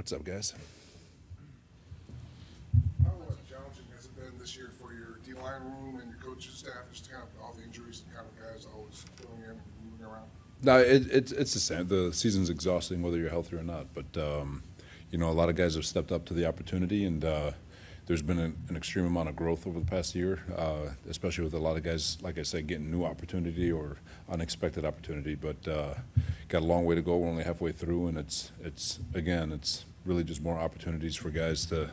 What's up, guys? How challenging has it been this year for your D-line room and your coaching staff, just kind of all the injuries and kind of guys always filling in and moving around? No, it's the same. The season's exhausting whether you're healthy or not. But a lot of guys have stepped up to the opportunity, and there's been an extreme amount of growth over the past year, especially with a lot of guys, like I said, getting new opportunity or unexpected opportunity. But got a long way to go. We're only halfway through, and it's really just more opportunities for guys to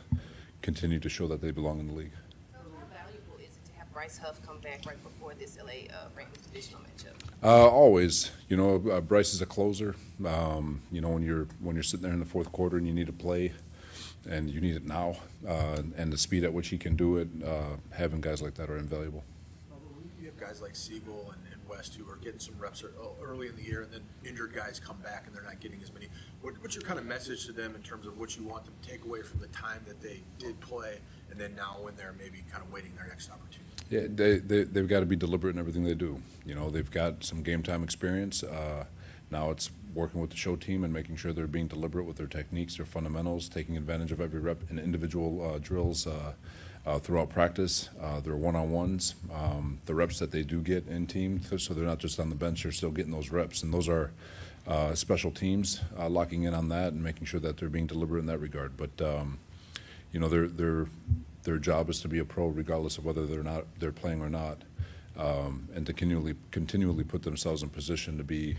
continue to show that they belong in the league. How valuable is it to have Bryce Huff come back right before this LA Rams divisional matchup? Always, Bryce is a closer. When you're sitting there in the fourth quarter and you need to play, and you need it now, and the speed at which he can do it, having guys like that are invaluable. You have guys like Siegel and West who are getting some reps early in the year, and then injured guys come back and they're not getting as many. What's your kind of message to them in terms of what you want them to take away from the time that they did play, and then now when they're maybe kind of waiting their next opportunity? Yeah, they've got to be deliberate in everything they do. They've got some game time experience. Now it's working with the show team and making sure they're being deliberate with their techniques, their fundamentals, taking advantage of every rep in individual drills throughout practice, their one-on-ones, the reps that they do get in team, so they're not just on the bench, they're still getting those reps. And those are special teams locking in on that and making sure that they're being deliberate in that regard. But, their job is to be a pro regardless of whether they're playing or not, and to continually put themselves in position to be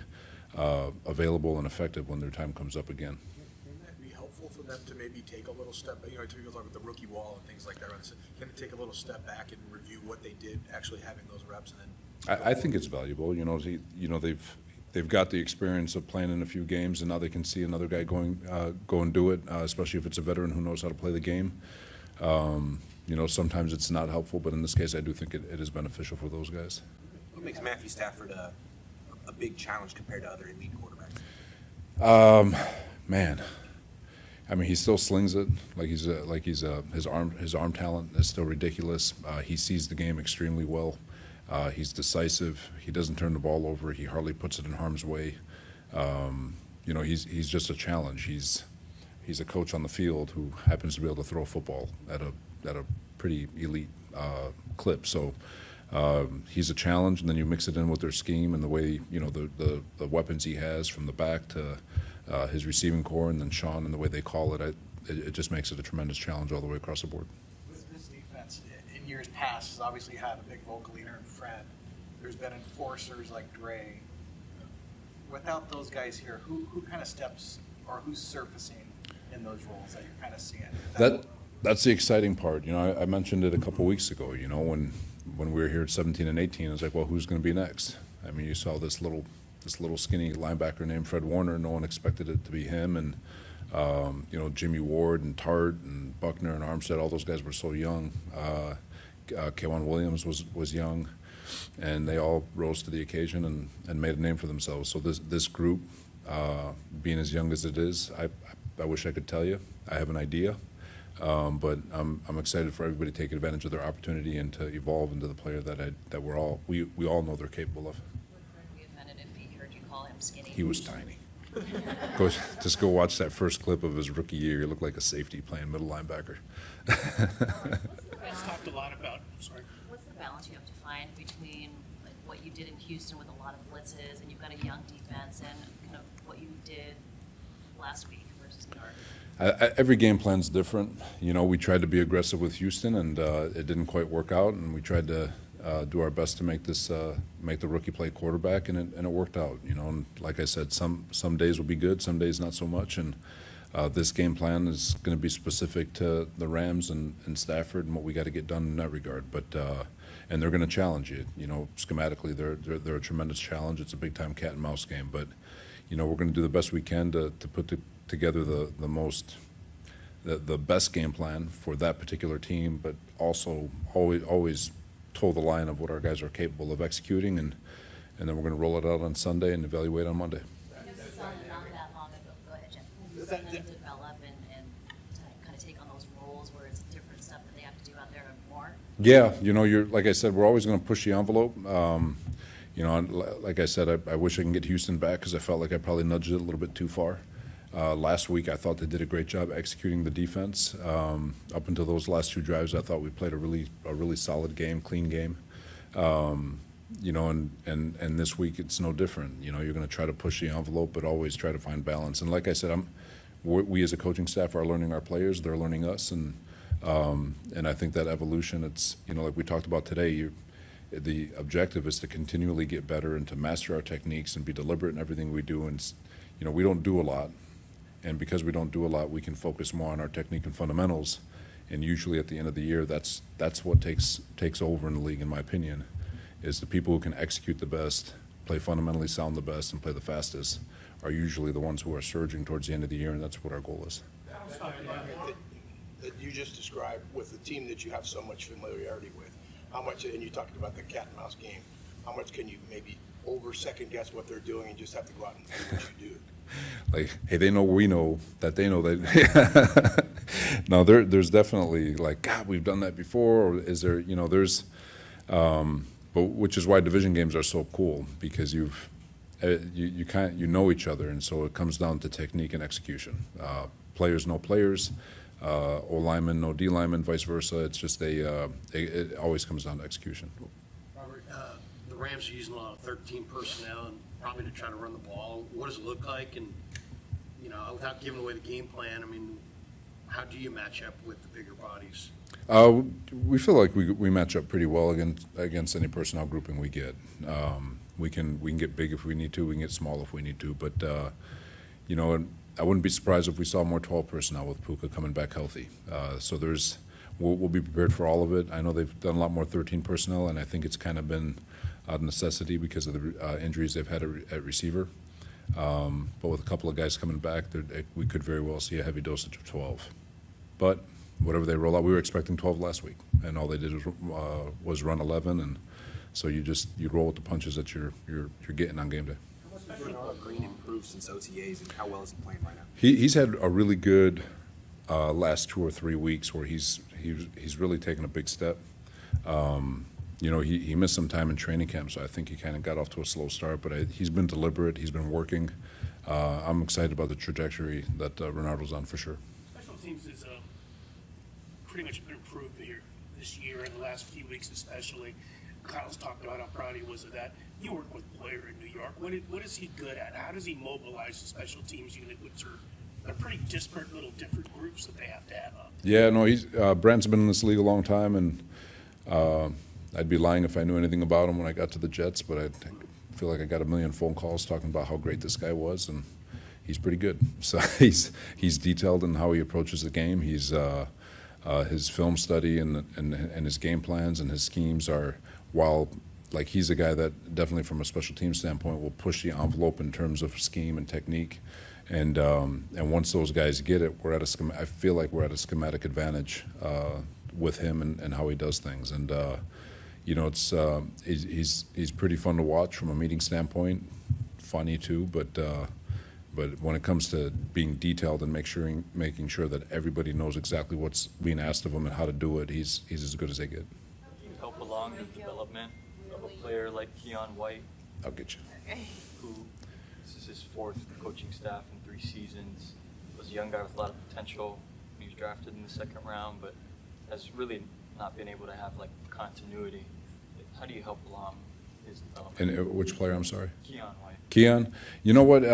available and effective when their time comes up again. Can that be helpful for them to maybe take a little step back? People talk about the rookie wall and things like that. Can it take a little step back and review what they did, actually having those reps, and then? I think it's valuable. They've got the experience of playing in a few games, and now they can see another guy go and do it, especially if it's a veteran who knows how to play the game. Sometimes it's not helpful, but in this case, I do think it is beneficial for those guys. What makes Matthew Stafford a big challenge compared to other elite quarterbacks? Man, I mean, he still slings it his arm talent is still ridiculous. He sees the game extremely well. He's decisive. He doesn't turn the ball over. He hardly puts it in harm's way. He's just a challenge. He's a coach on the field who happens to be able to throw a football at a pretty elite clip. So he's a challenge, and then you mix it in with their scheme and the way the weapons he has from the back to his receiving core, and then Sean and the way they call it. It just makes it a tremendous challenge all the way across the board. This defense, in years past, has obviously had a big vocal leader in Fred. There's been enforcers like Dre. Without those guys here, who kind of steps or who's surfacing in those roles that you're kind of seeing? That's the exciting part. I mentioned it a couple weeks ago. When we were here at 17 and 18, I was like, well, who's going to be next? I mean, you saw this little skinny linebacker named Fred Warner. No one expected it to be him, and Jimmy Ward and Tart and Buckner and Armstead. All those guys were so young. K'Waun Williams was young, and they all rose to the occasion and made a name for themselves. So this group, being as young as it is, I wish I could tell you. I have an idea, but I'm excited for everybody to take advantage of their opportunity and to evolve into the player that we all know they're capable of. Would Fred be offended if he heard you call him skinny? He was tiny. Just go watch that first clip of his rookie year. He looked like a safety playing middle linebacker. It's talked a lot about. Sorry. What's the balance you have to find between what you did in Houston with a lot of blitzes, and you've got a young defense, and kind of what you did last week versus New York? Every game plan's different. We tried to be aggressive with Houston, and it didn't quite work out. And we tried to do our best to make the rookie play quarterback, and it worked out. And like I said, some days will be good, some days not so much. And this game plan is going to be specific to the Rams and Stafford and what we got to get done in that regard. But and they're going to challenge you. Schematically, they're a tremendous challenge. It's a big time cat and mouse game. But we're going to do the best we can to put together the best game plan for that particular team, but also always toe the line of what our guys are capable of executing, and then we're going to roll it out on Sunday and evaluate on Monday. Not that long ago. Go ahead, Jim. Seeing them develop and kind of take on those roles where it's different stuff that they have to do out there and more. Yeah, you're like I said, we're always going to push the envelope. Like I said, I wish I can get Houston back because I felt like I probably nudged it a little bit too far. Last week, I thought they did a great job executing the defense. Up until those last two drives, I thought we played a really solid game, clean game. You know, and this week it's no different. You know, you're going to try to push the envelope, but always try to find balance. And like I said, we as a coaching staff are learning our players. They're learning us, and I think that evolution. It's, you know, like we talked about today. The objective is to continually get better and to master our techniques and be deliberate in everything we do. And you know, we don't do a lot, and because we don't do a lot, we can focus more on our technique and fundamentals. And usually at the end of the year, that's what takes over in the league, in my opinion. Is the people who can execute the best, play fundamentally sound the best, and play the fastest are usually the ones who are surging towards the end of the year, and that's what our goal is. That you just described with the team that you have so much familiarity with, how much, and you talked about the cat and mouse game, how much can you maybe over second guess what they're doing and just have to go out and do what you do? Like, hey, they know we know that they know that. No, there's definitely like, God, we've done that before, or is there, you know, there's, but which is why division games are so cool, because you know each other, and so it comes down to technique and execution. Players know players, O linemen know D linemen, vice versa. It's just it always comes down to execution. Robert, the Rams are using a lot of 13 personnel and probably to try to run the ball. What does it look like? And, you know, without giving away the game plan, I mean, how do you match up with the bigger bodies? We feel like we match up pretty well against any personnel grouping we get. We can get big if we need to. We can get small if we need to. But you know, I wouldn't be surprised if we saw more 12 personnel with Puka coming back healthy. So we'll be prepared for all of it. I know they've done a lot more 13 personnel, and I think it's kind of been out of necessity because of the injuries they've had at receiver. But with a couple of guys coming back, we could very well see a heavy dosage of 12. But whatever they roll out, we were expecting 12 last week, and all they did was run 11, and so you roll with the punches that you're getting on game day. How much has Green improved since OTAs, and how well is he playing right now? He's had a really good last 2 or 3 weeks where he's really taken a big step. You know, he missed some time in training camp, so I think he kind of got off to a slow start, but he's been deliberate. He's been working. I'm excited about the trajectory that Renardo's on for sure. Special teams has pretty much been improved here this year and the last few weeks especially. Kyle's talked about how proud he was of that. You work with a player in New York. What is he good at? How does he mobilize the special teams unit, which are pretty disparate little different groups that they have to have up? Yeah, no, Brant's been in this league a long time, and I'd be lying if I knew anything about him when I got to the Jets, but I feel like I got a million phone calls talking about how great this guy was, and he's pretty good. So he's detailed in how he approaches the game. He's his film study and his game plans and his schemes are, while like he's a guy that definitely from a special team standpoint will push the envelope in terms of scheme and technique, and once those guys get it, I feel like we're at a schematic advantage with him and how he does things, and you know, it's he's pretty fun to watch from a meeting standpoint, funny too, but when it comes to being detailed and making sure that everybody knows exactly what's being asked of him and how to do it, he's as good as they get. Can you help along the development of a player like Keon White, I'll get you. who this is his 4th coaching staff in 3 seasons, was a young guy with a lot of potential. He was drafted in the 2nd round, but has really not been able to have like continuity. How do you help along his development? And which player? I'm sorry. Keon White. Keon, you know what?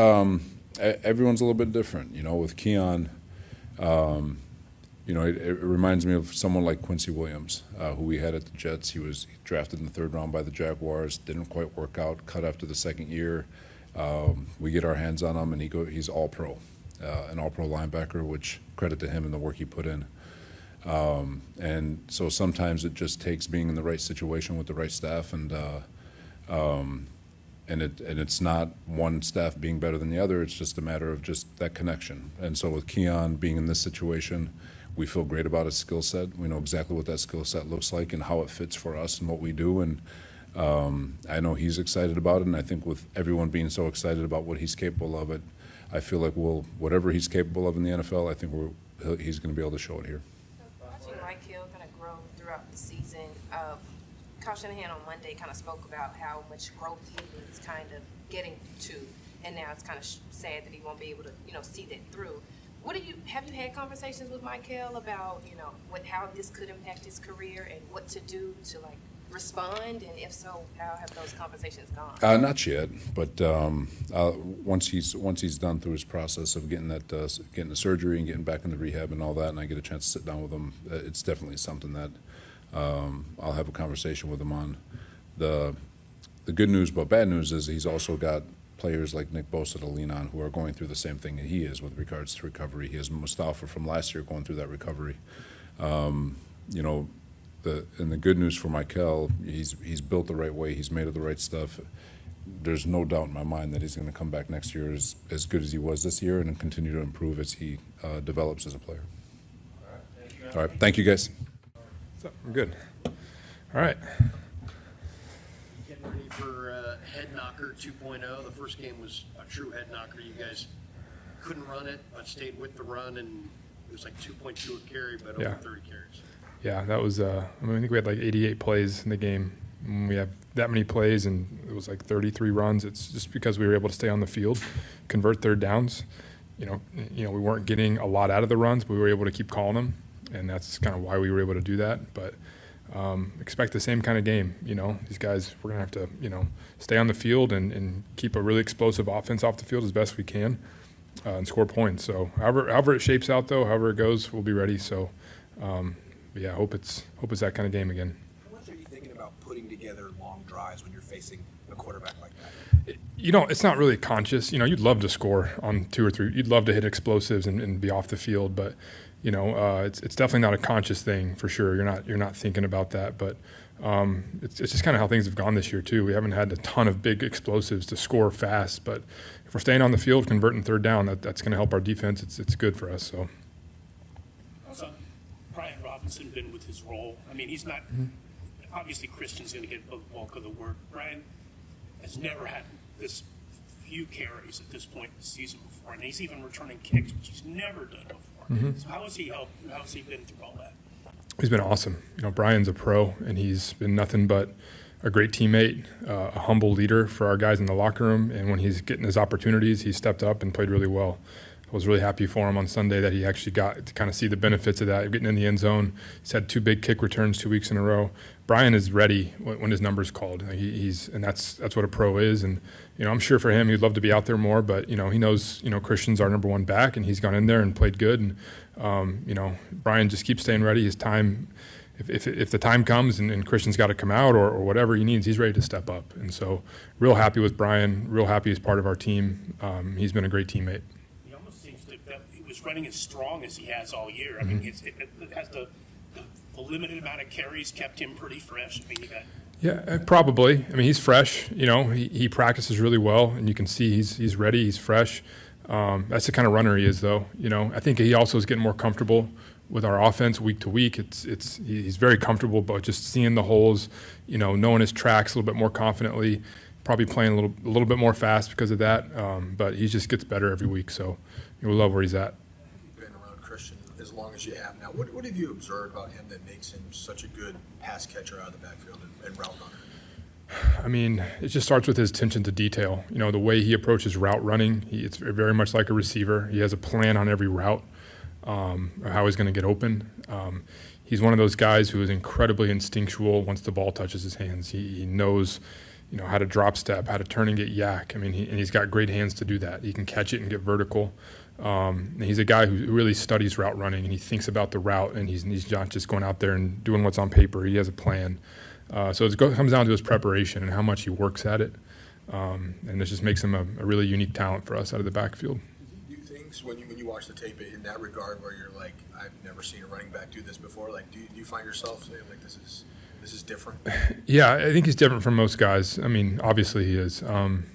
Everyone's a little bit different. You know, with Keon, you know, it reminds me of someone like Quincy Williams, who we had at the Jets. He was drafted in the 3rd round by the Jaguars. Didn't quite work out. Cut after the 2nd year. We get our hands on him, and he's all pro, an all pro linebacker. Which credit to him and the work he put in. And so sometimes it just takes being in the right situation with the right staff, and it's not one staff being better than the other. It's just a matter of just that connection. And so with Keon being in this situation, we feel great about his skill set. We know exactly what that skill set looks like and how it fits for us and what we do. And I know he's excited about it. And I think with everyone being so excited about what he's capable of, I feel like whatever he's capable of in the NFL, I think he's going to be able to show it here. Watching Mike Hill kind of grow throughout the season, Kyle Shanahan on Monday kind of spoke about how much growth he was kind of getting to. and now it's kind of sad that he won't be able to, see that through. Have you had conversations with Michael about, how this could impact his career and what to do to respond? And if so, how have those conversations gone? Not yet, but once he's done through his process of getting the surgery and getting back into rehab and all that, and I get a chance to sit down with him, it's definitely something that I'll have a conversation with him on. The good news, but bad news is he's also got players like Nick Bosa to lean on who are going through the same thing that he is with regards to recovery. He has Mustafa from last year going through that recovery. The good news for Michael, he's built the right way. He's made of the right stuff. There's no doubt in my mind that he's going to come back next year as good as he was this year and continue to improve as he develops as a player. All right, thank you guys. I'm good. All right. Getting ready for Head Knocker 2.0. The first game was a true head knocker. You guys couldn't run it, but stayed with the run, and it was like 2.2 a carry, but over 30 carries. Yeah, that was, I think we had like 88 plays in the game. When we have that many plays and it was like 33 runs, it's just because we were able to stay on the field, convert third downs. We weren't getting a lot out of the runs, but we were able to keep calling them, and that's kind of why we were able to do that. But expect the same kind of game. These guys, we're going to have to, stay on the field and keep a really explosive offense off the field as best we can and score points. So however it shapes out, though, however it goes, we'll be ready. So, yeah, hope it's that kind of game again. How much are you thinking about putting together long drives when you're facing a quarterback like that? It's not really conscious. You'd love to score on 2 or 3. You'd love to hit explosives and be off the field, but it's definitely not a conscious thing for sure. You're not thinking about that, but it's just kind of how things have gone this year too. We haven't had a ton of big explosives to score fast, but if we're staying on the field, converting third down, that's going to help our defense. It's good for us. So. Brian Robinson been with his role. I mean, he's not obviously Christian's going to get the bulk of the work. Brian has never had this few carries at this point in the season before, and he's even returning kicks, which he's never done before. So how has he helped? How has he been through all that? He's been awesome. Brian's a pro, and he's been nothing but a great teammate, a humble leader for our guys in the locker room. And when he's getting his opportunities, he stepped up and played really well. I was really happy for him on Sunday that he actually got to kind of see the benefits of that, getting in the end zone. He's had 2 big kick returns 2 weeks in a row. Brian is ready when his number's called. And that's what a pro is. And I'm sure for him he'd love to be out there more, but he knows Christian's our number 1 back, and he's gone in there and played good. And Brian just keeps staying ready. His time, if the time comes and Christian's got to come out or whatever he needs, he's ready to step up. And so, real happy with Brian. Real happy he's part of our team. He's been a great teammate. Running as strong as he has all year. I mean, it has the limited amount of carries kept him pretty fresh. I mean, Yeah, probably. I mean, he's fresh. He practices really well, and you can see he's ready. He's fresh. That's the kind of runner he is, though. I think he also is getting more comfortable with our offense week to week. He's very comfortable, but just seeing the holes, knowing his tracks a little bit more confidently. Probably playing a little bit more fast because of that. But he just gets better every week. So we love where he's at. Christian as long as you have now. What have you observed about him that makes him such a good pass catcher out of the backfield and route runner? I mean, it just starts with his attention to detail. The way he approaches route running, it's very much like a receiver. He has a plan on every route, how he's going to get open. He's one of those guys who is incredibly instinctual once the ball touches his hands. He knows, how to drop step, how to turn and get yak. I mean, he's got great hands to do that. He can catch it and get vertical. And he's a guy who really studies route running, and he thinks about the route, and he's not just going out there and doing what's on paper. He has a plan. So it comes down to his preparation and how much he works at it. And this just makes him a really unique talent for us out of the backfield. Do you think when you watch the tape in that regard where you're like, I've never seen a running back do this before, like do you find yourself saying like this is different? Yeah, I think he's different from most guys. I mean, obviously he is.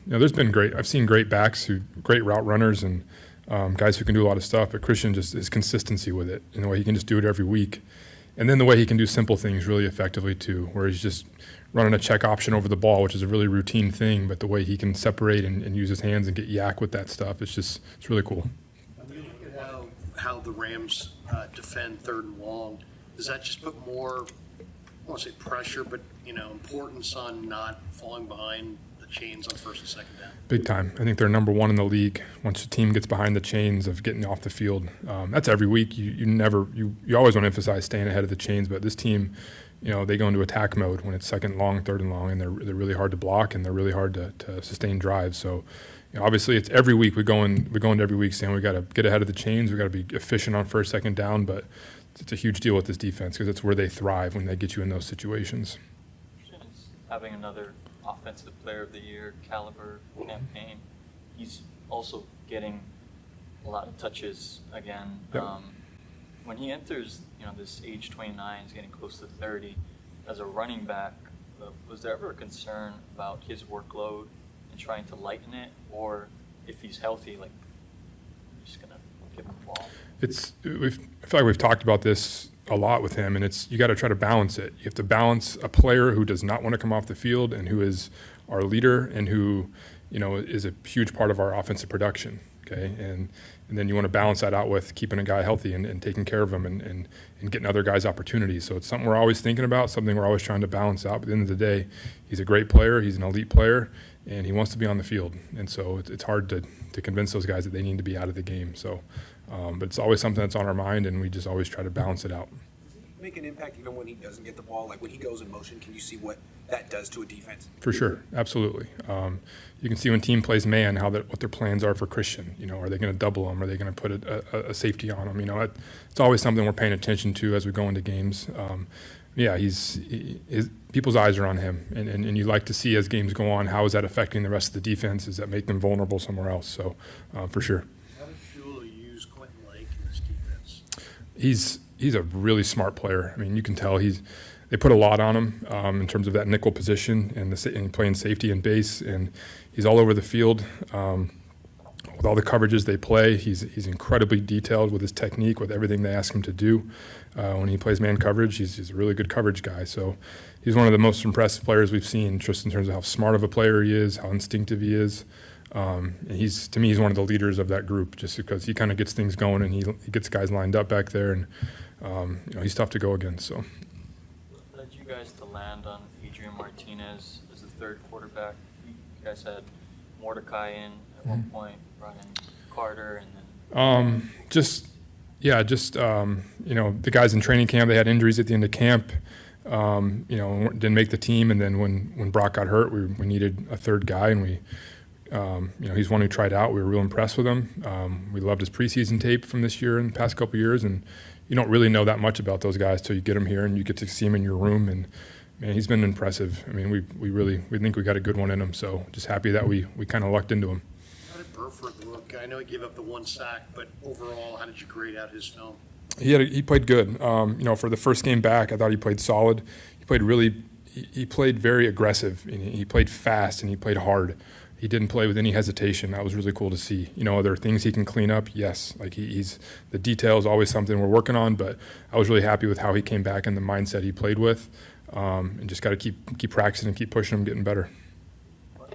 There's been I've seen great backs great route runners and guys who can do a lot of stuff, but Christian just his consistency with it, the way he can just do it every week. And then the way he can do simple things really effectively too, where he's just running a check option over the ball, which is a really routine thing, but the way he can separate and use his hands and get yak with that stuff, it's really cool. When you look at how the Rams defend 3rd and long, does that just put more, I don't want to say pressure, but importance on not falling behind the chains on first and second down? Big time. I think they're number one in the league once the team gets behind the chains of getting off the field. That's every week. You always want to emphasize staying ahead of the chains, but this team, they go into attack mode when it's second long, third and long, and they're really hard to block and they're really hard to sustain drives. So obviously it's every week we go into every week saying we got to get ahead of the chains. We got to be efficient on first, second down, but it's a huge deal with this defense because it's where they thrive when they get you in those situations. Having another Offensive Player of the Year caliber campaign, he's also getting a lot of touches again. Yep. When he enters, this age 29, he's getting close to 30. As a running back, was there ever a concern about his workload and trying to lighten it, or if he's healthy, like you're just gonna give him the ball? I feel like we've talked about this a lot with him, and you got to try to balance it. You have to balance a player who does not want to come off the field and who is our leader and who, is a huge part of our offensive production. Okay, and then you want to balance that out with keeping a guy healthy and taking care of him and getting other guys opportunities. So it's something we're always thinking about, something we're always trying to balance out. But at the end of the day, he's a great player, he's an elite player, and he wants to be on the field. And so it's hard to convince those guys that they need to be out of the game. So, but it's always something that's on our mind, and we just always try to balance it out. Make an impact even when he doesn't get the ball? Like when he goes in motion, can you see what that does to a defense? For sure, absolutely. You can see when team plays man what their plans are for Christian. Are they going to double him? Are they going to put a safety on him? It's always something we're paying attention to as we go into games. People's eyes are on him, and you like to see as games go on, how is that affecting the rest of the defense? Does that make them vulnerable somewhere else? So, for sure. How does Shula use Quentin Lake in this defense? He's a really smart player. I mean, you can tell they put a lot on him in terms of that nickel position and playing safety and base, and he's all over the field. With all the coverages they play, he's incredibly detailed with his technique, with everything they ask him to do. When he plays man coverage, he's a really good coverage guy. So he's one of the most impressive players we've seen, just in terms of how smart of a player he is, how instinctive he is. And to me, he's one of the leaders of that group, just because he kind of gets things going and he gets guys lined up back there, and he's tough to go against. So. What led you guys to land on Adrian Martinez as the third quarterback? You guys had Mordecai in at one point, brought in Carter, and then. The guys in training camp, they had injuries at the end of camp. Didn't make the team, and then when Brock got hurt, we needed a third guy, and we. He's one who tried out. We were real impressed with him. We loved his preseason tape from this year and the past couple of years, and you don't really know that much about those guys till you get them here and you get to see him in your room. And man, he's been impressive. I mean, we think we got a good one in him. So just happy that we kind of lucked into him. How did Burford look? I know he gave up the one sack, but overall, how did you grade out his film? He played good. For the first game back, I thought he played solid. He played very aggressive, and he played fast, and he played hard. He didn't play with any hesitation. That was really cool to see. Are there things he can clean up? Yes. Like he's the detail is always something we're working on, but I was really happy with how he came back and the mindset he played with, and just got to keep practicing and keep pushing him, getting better.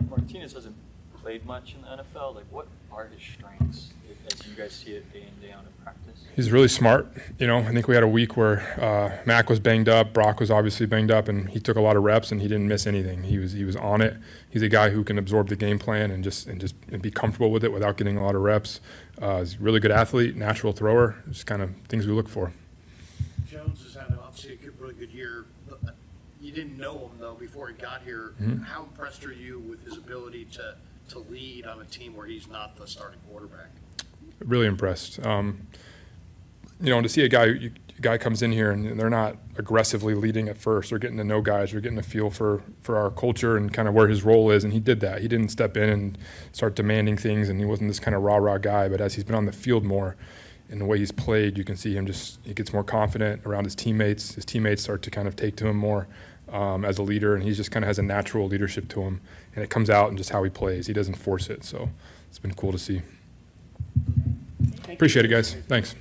Martinez hasn't played much in the NFL. Like, what are his strengths as you guys see it day in, day out in practice? He's really smart. I think we had a week where Mac was banged up, Brock was obviously banged up, and he took a lot of reps and he didn't miss anything. He was on it. He's a guy who can absorb the game plan and just be comfortable with it without getting a lot of reps. He's a really good athlete, natural thrower. Just kind of things we look for. Jones has had obviously a really good year. You didn't know him though before he got here. Mm-hmm. How impressed are you with his ability to lead on a team where he's not the starting quarterback? Really impressed. To see a guy comes in here and they're not aggressively leading at first. They're getting to know guys. They're getting a feel for our culture and kind of where his role is. And he did that. He didn't step in and start demanding things, and he wasn't this kind of rah-rah guy. But as he's been on the field more and the way he's played, you can see him he gets more confident around his teammates. His teammates start to kind of take to him more as a leader, and he just kind of has a natural leadership to him. And it comes out in just how he plays. He doesn't force it. So it's been cool to see. Appreciate it, guys. Thanks.